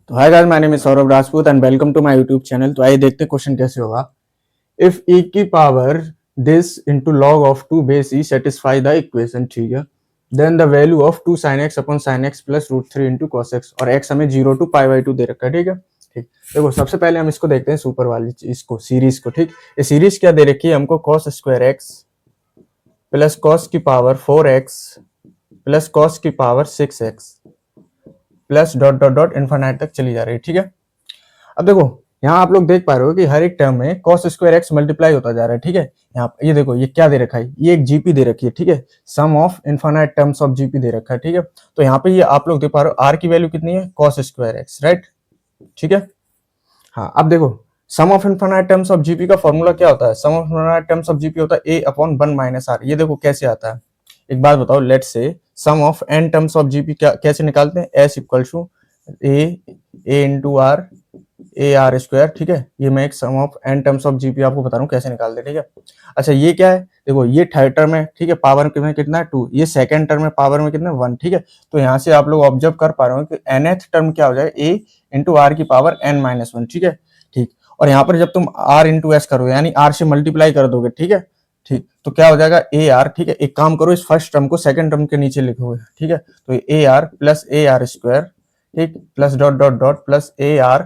तो hi guys, my name is Saurabh Rajput and welcome to my YouTube channel. तो आइए देखते हैं क्वेश्चन कैसे होगा। इफ e की power this into log of 2 base e satisfy the equation, ठीक है, then the value of 2 sin x upon sin x plus root 3 into cos x, और x हमें 0 टू π/2 दे रखा है। ठीक है, ठीक। देखो सबसे पहले हम इसको देखते हैं, सुपर वाली चीज को, सीरीज को। ठीक, ये सीरीज क्या दे रखी है हमको? cos square x plus cos की पावर 4x प्लस cos की power 6x plus dot dot dot infinite तक चली जा रही है। ठीक है, अब देखो यहाँ आप लोग देख पा रहे हो कि हर एक टर्म में cos स्क्वायर एक्स मल्टीप्लाई होता जा रहा है। ठीक है, यहाँ ये देखो ये क्या दे रखा है, ये एक जीपी दे रखी है। ठीक है, sum of infinite terms of GP दे रखा है। ठीक है, तो यहाँ पे ये आप लोग देख पा रहे हो आर की वैल्यू कितनी है? cos square x, right. ठीक है, हाँ अब देखो sum of infinite terms of GP का फॉर्मूला क्या होता है? Sum of infinite terms of GP होता है ए अपॉन 1 माइनस आर। ये देखो कैसे आता है, एक बात बताओ, let say sum of n terms of GP क्या कैसे निकालते हैं? S equal to a into r a r square. ठीक है, ये मैं एक sum of n terms of GP आपको बता रहा हूँ कैसे निकालते हैं। ठीक है, अच्छा ये क्या है? देखो ये थर्ड टर्म है, ठीक है, पावर में कितना है 2, ये सेकंड टर्म में पावर में कितना है 1। ठीक है, तो यहाँ से आप लोग ऑब्जर्व कर पा रहे हो कि nth टर्म क्या हो जाएगा? ए इंटू आर की पावर n माइनस 1। ठीक है, ठीक, और यहाँ पर जब तुम आर इंटू एस करोगे यानी आर से मल्टीप्लाई कर दोगे, ठीक है, ठीक, तो क्या हो जाएगा? A r. ठीक है, एक काम करो, इस फर्स्ट टर्म को सेकंड टर्म के नीचे लिखोगे। ठीक है, तो a r plus a r square, ठीक, plus dot dot dot plus a r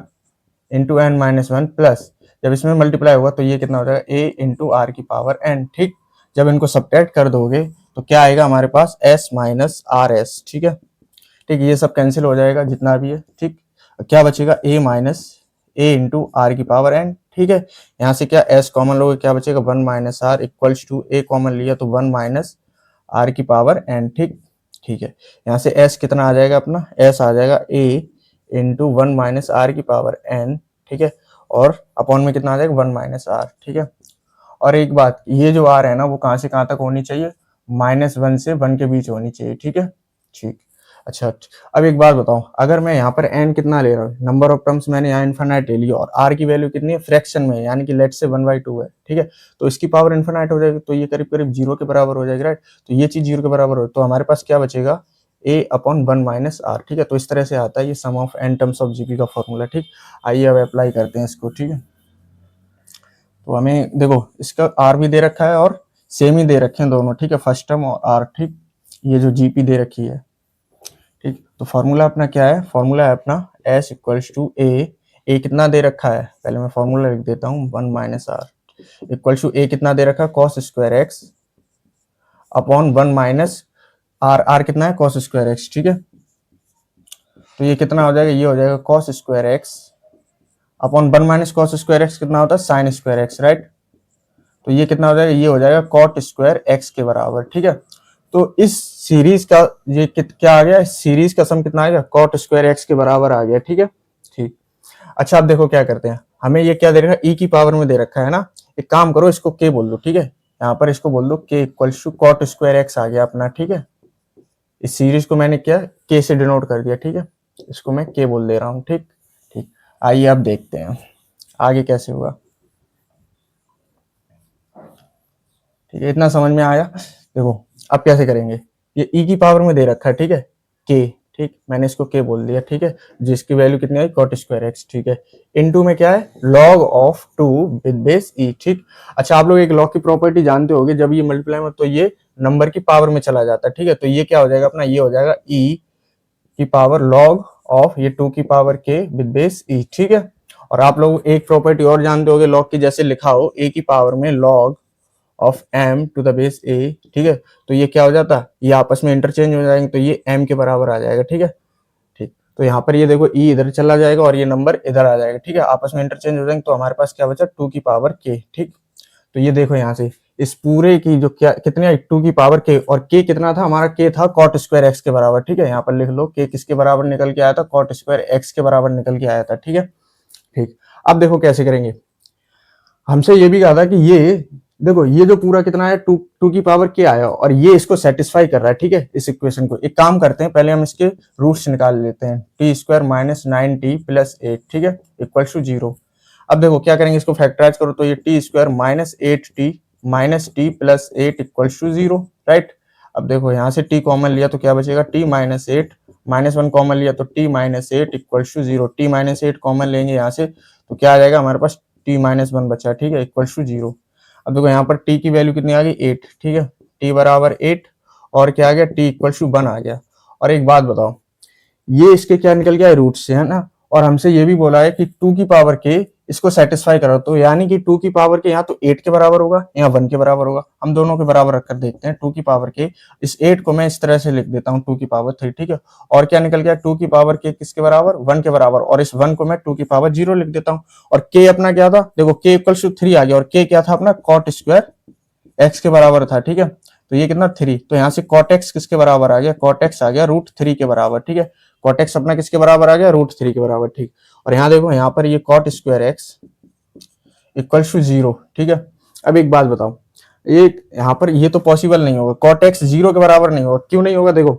into n minus 1 plus, जब इसमें मल्टीप्लाई होगा तो ये कितना हो जाएगा? ए इंटू आर की पावर एन। ठीक, जब इनको सब्ट्रैक्ट कर दोगे तो क्या आएगा हमारे पास? S minus r S. ठीक है, ठीक, ये सब कैंसिल हो जाएगा जितना भी है। ठीक, क्या बचेगा? ए माइनस ए इंटू आर की पावर एन। ठीक है, यहाँ से क्या एस कॉमन लोगे, क्या बचेगा? 1 minus R equals to A common लिया तो 1 माइनस आर की पावर एन। ठीक, ठीक है, यहाँ से एस कितना आ जाएगा अपना? एस आ जाएगा ए इंटू 1 माइनस आर की पावर एन। ठीक है, और अपॉन में कितना आ जाएगा? 1 माइनस आर। ठीक है, और एक बात, ये जो आर है ना वो कहाँ से कहाँ तक होनी चाहिए? -1 से 1 के बीच होनी चाहिए। ठीक है, ठीक, अच्छा अब एक बात बताओ, अगर मैं यहाँ पर n कितना ले रहा हूँ, नंबर ऑफ टर्म्स मैंने यहाँ इन्फिनाइट ले लिया और r की वैल्यू कितनी है? फ्रैक्शन में, यानी कि लेट से 1/2 है। ठीक है, तो इसकी पावर इन्फिनाइट हो जाएगी तो ये करीब करीब 0 के बराबर हो जाएगी, राइट। तो ये चीज 0 के बराबर हो तो हमारे पास क्या बचेगा? a upon 1 minus r. ठीक है, तो इस तरह से आता है ये sum of n terms of GP का फॉर्मूला। ठीक, आइए अब अप्लाई करते हैं इसको। ठीक है, तो हमें देखो इसका आर भी दे रखा है और सेम ही दे रखे हैं दोनों। ठीक है, फर्स्ट टर्म और आर। ठीक, ये जो जीपी दे रखी है। ठीक, तो फॉर्मूला अपना क्या है? फॉर्मूला है अपना एस इक्वल्स टू ए कितना दे रखा है? पहले मैं फॉर्मूला लिख देता हूँ, 1 minus R equals to A कितना दे रखा है? Cos square x upon 1 minus R. R कितना है? Cos square x. ठीक है, तो ये कितना हो जाएगा? ये हो जाएगा cos square x upon 1 minus cos square x कितना होता है? Sine square x, right. तो ये कितना हो जाएगा? ये हो जाएगा कॉट स्क्वायर एक्स के बराबर। ठीक है, तो इस सीरीज का ये क्या आ गया? सीरीज का सम कितना आ गया? कॉट स्क्वायर एक्स के बराबर आ गया। ठीक है, ठीक, अच्छा अब देखो क्या करते हैं, हमें ये क्या दे रखा है? ई की पावर में दे रखा है ना, एक काम करो इसको के बोल दो। ठीक है, यहाँ पर इसको बोल दो के equals to cot square x आ गया अपना। ठीक है, इस सीरीज को मैंने क्या के से डिनोट कर दिया। ठीक है, इसको मैं के बोल दे रहा हूँ। ठीक, ठीक, आइए अब देखते हैं आगे कैसे हुआ। ठीक है, इतना समझ में आया? देखो अब कैसे करेंगे, ये ई की पावर में दे रखा है। ठीक है, के, ठीक, मैंने इसको के बोल दिया। ठीक है, जिसकी वैल्यू कितनी आई? Cot square x. ठीक है, इनटू में क्या है? लॉग ऑफ 2 विद बेस ई। ठीक, अच्छा आप लोग एक लॉग की प्रॉपर्टी जानते होगे, जब ये मल्टीप्लाई में तो ये नंबर की पावर में चला जाता है। ठीक है, तो ये क्या हो जाएगा अपना? ये हो जाएगा ई की पावर लॉग ऑफ ये 2 की पावर के विद बेस ई। ठीक है, और आप लोग एक प्रॉपर्टी और जानते होगे लॉग की, जैसे लिखा हो ए की पावर में log of m to the base a। ठीक है, तो ये क्या हो जाता है? ये आपस में इंटरचेंज हो जाएंगे तो ये m के बराबर आ जाएगा। ठीक है, ठीक, तो यहाँ पर ये देखो e इधर चला जाएगा और ये नंबर इधर आ जाएगा। ठीक है, आपस में इंटरचेंज हो जाएंगे तो हमारे पास क्या बचा? 2 की पावर k। ठीक, तो ये देखो यहाँ से इस पूरे की जो क्या कितनी आई? 2 की पावर k, और k कितना था हमारा? k था कॉट स्क्वायर x के बराबर। ठीक है, यहाँ पर लिख लो k किसके बराबर निकल के आया था? कॉट स्क्वायर x के बराबर निकल के आया था। ठीक है, ठीक, अब देखो कैसे करेंगे, हमसे ये भी कहा था कि ये देखो ये जो पूरा कितना है? 2 की पावर के आया और ये इसको सेटिस्फाई कर रहा है। ठीक है, इस इक्वेशन को एक काम करते हैं, पहले हम इसके रूट्स निकाल लेते हैं। T square minus 9t plus 8, ठीक है, इक्वल टू 0। अब देखो क्या करेंगे, इसको फैक्टराइज करो तो ये T square minus 8t minus T plus 8 equal to 0, right. अब देखो यहाँ से t कॉमन लिया तो क्या बचेगा? t माइनस 8 -1 कॉमन लिया तो t minus eight equal to 0, t minus eight common लेंगे यहाँ से तो क्या आ जाएगा हमारे पास t माइनस 1 बचा, ठीक है, इक्वल टू 0। अब देखो यहाँ पर t की वैल्यू कितनी आ गई 8, ठीक है, t बराबर 8 और क्या आ गया t इक्वल टू 1 आ गया। और एक बात बताओ, ये इसके क्या निकल गया रूट से, है ना, और हमसे ये भी बोला है कि 2 की पावर के इसको सेटिस्फाई करो, तो यानी कि 2 की पावर के यहाँ तो 8 के बराबर होगा, यहाँ 1 के बराबर होगा। हम दोनों के बराबर रखकर देखते हैं। 2 की पावर के इस 8 को मैं इस तरह से लिख देता हूँ 2 की पावर 3, ठीक है, और क्या निकल गया 2 की पावर के किसके बराबर 1 के बराबर, और इस 1 को मैं 2 की पावर 0 लिख देता हूँ। और k अपना क्या था, देखो k इक्वल टू 3 आ गया, और k क्या था अपना कॉट स्क्वायर x के बराबर था, ठीक है, तो ये कितना 3, तो यहाँ से कॉट x किसके बराबर आ गया, कॉट x आ गया रूट 3 के बराबर, ठीक है, कॉट x अपना किसके बराबर आ गया रूट 3 के बराबर, ठीक। और यहाँ देखो यहाँ पर ये cot square x equal to 0, ठीक है। अब एक बात बताओ, ये यहाँ पर ये तो पॉसिबल नहीं होगा, कॉट x 0 के बराबर नहीं होगा, क्यों नहीं होगा, देखो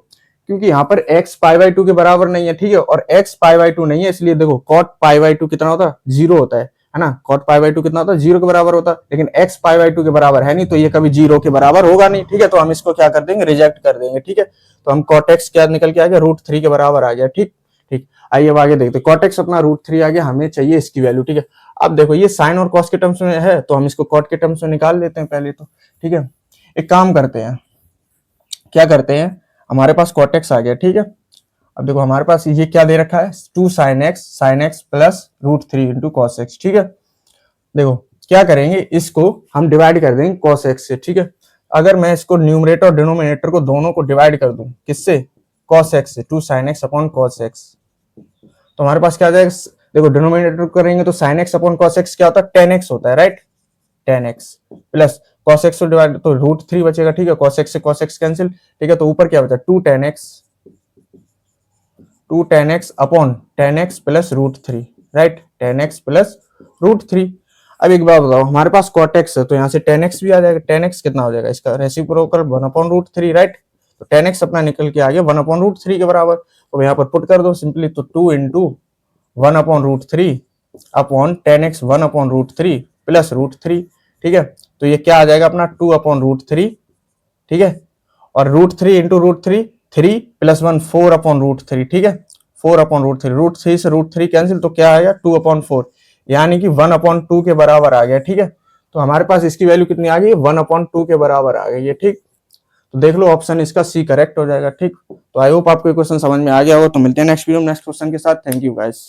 क्योंकि यहाँ पर x पाई बाई 2 के बराबर नहीं है, ठीक है, और x पाई बाई 2 नहीं है, इसलिए देखो कॉट पाई बाई 2 कितना होता है 0 होता है ना, कॉट पाई बाई 2 कितना होता है 0 के बराबर होता है, लेकिन x पाई बाई 2 के बराबर है नहीं, तो ये कभी 0 के बराबर होगा नहीं, ठीक है, तो हम इसको क्या कर देंगे रिजेक्ट कर देंगे, ठीक है। तो हम कॉट x क्या निकल के आ गया रूट 3 के बराबर आ गया, ठीक ठीक। आइए अब आगे देखते हैं, कॉट x अपना रूट 3 आ गया, हमें चाहिए इसकी वैल्यू, ठीक है। अब देखो ये साइन और कॉस के टर्म्स में है, तो हम इसको कॉट के टर्म्स में निकाल लेते हैं पहले तो, ठीक है। एक काम करते हैं, क्या करते हैं, हमारे पास कॉट x आ गया, ठीक है। अब देखो हमारे पास ये क्या दे रखा है 2 sin x plus root 3 into cos x, ठीक है। देखो क्या करेंगे, इसको हम डिवाइड कर देंगे cos x से, ठीक है। अगर मैं इसको न्यूमरेटर और डिनोमिनेटर को दोनों को डिवाइड कर दूं किससे, cos x से, 2 sin x अपॉन cos x, तो हमारे पास क्या आ जाएगा, देखो डिनोमिनेटर करेंगे तो sin x अपॉन cos x क्या होता है 10x होता है, right, 10x plus cos x को डिवाइड तो रूट 3 बचेगा, ठीक है, cos x से cos x कैंसिल, ठीक है, तो ऊपर क्या बचा 2 tan x अपॉन tan x plus root 3, right, tan x plus root 3। अब एक बात बताओ, हमारे पास cot x है तो यहाँ से tan x भी आ जाएगा, tan x कितना हो जाएगा इसका रेसिप्रोकल 1 अपॉन रूट 3, राइट, तो tan x अपना निकल के आ गया 1 अपॉन रूट 3 के बराबर, तो यहाँ पर पुट कर दो सिंपली, तो 2 into 1 upon root 3 upon tan x 1 upon root 3 plus root 3, ठीक है, तो ये क्या आ जाएगा अपना 2 अपॉन रूट 3, ठीक है, और root 3 into root 3 3 plus 1 4 upon root 3, ठीक है, 4 अपॉन रूट 3, रूट 3 से रूट 3 कैंसिल, तो क्या आएगा 2 अपॉन 4, यानी कि 1 अपॉन 2 के बराबर आ गया, ठीक है। तो हमारे पास इसकी वैल्यू कितनी आ गई 1 अपॉन 2 के बराबर आ गई है, ठीक। तो देख लो ऑप्शन इसका सी करेक्ट हो जाएगा, ठीक। तो आई होप आपको क्वेश्चन समझ में आ गया हो, तो मिलते हैं नेक्स्ट वीडियो नेक्स्ट क्वेश्चन के साथ। Thank you guys.